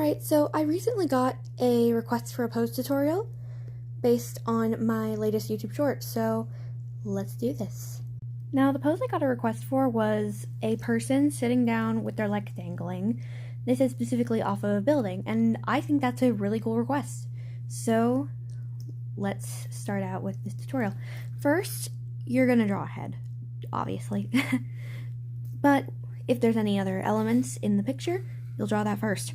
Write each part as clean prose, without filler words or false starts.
Alright, so I recently got a request for a pose tutorial based on my latest YouTube short, so let's do this. Now, the pose I got a request for was a person sitting down with their legs dangling. This is specifically off of a building, and I think that's a really cool request. So, let's start out with this tutorial. First, you're gonna draw a head, obviously. But if there's any other elements in the picture, you'll draw that first.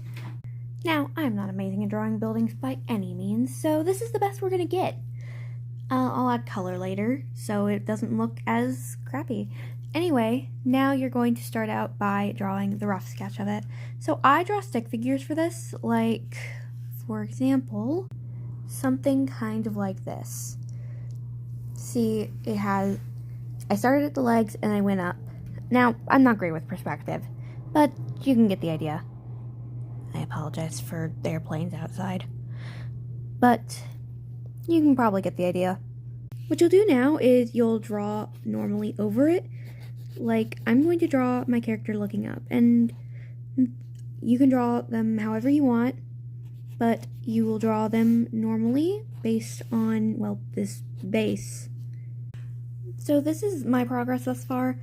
Now, I'm not amazing at drawing buildings by any means, so this is the best we're gonna get. I'll add color later, so it doesn't look as crappy. Anyway, now you're going to start out by drawing the rough sketch of it. So I draw stick figures for this, like, for example, something kind of like this. See, I started at the legs and I went up. Now, I'm not great with perspective, but you can get the idea. I apologize for the airplanes outside. But you can probably get the idea. What you'll do now is you'll draw normally over it. Like, I'm going to draw my character looking up, and you can draw them however you want, but you will draw them normally based on, well, this base. So this is my progress thus far,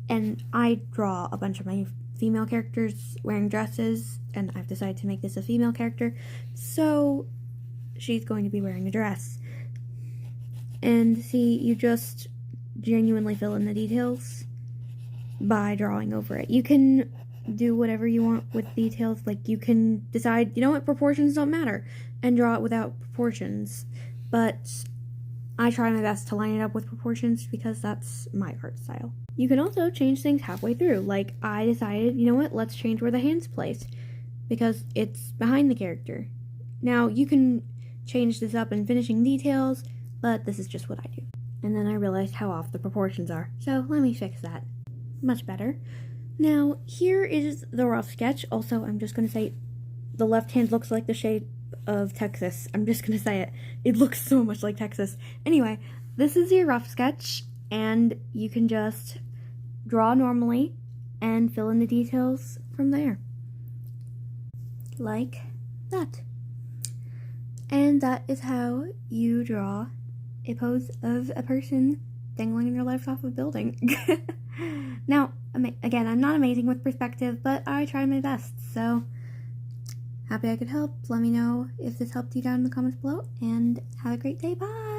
and I draw a bunch of my female characters wearing dresses, and I've decided to make this a female character, so she's going to be wearing a dress. And see, you just genuinely fill in the details by drawing over it. You can do whatever you want with details, like you can decide, you know what, proportions don't matter, and draw it without proportions, but I try my best to line it up with proportions because that's my art style. You can also change things halfway through, like I decided, you know what, let's change where the hand's placed, because it's behind the character. Now, you can change this up in finishing details, but this is just what I do. And then I realized how off the proportions are, so let me fix that. Much better. Now, here is the rough sketch. Also, I'm just going to say the left hand looks like the shape of Texas. I'm just going to say it. It looks so much like Texas. Anyway, this is your rough sketch, and you can just draw normally and fill in the details from there. Like that. And that is how you draw a pose of a person dangling their legs off a building. Now, again, I'm not amazing with perspective, but I tried my best, so happy I could help. Let me know if this helped you down in the comments below, and have a great day. Bye!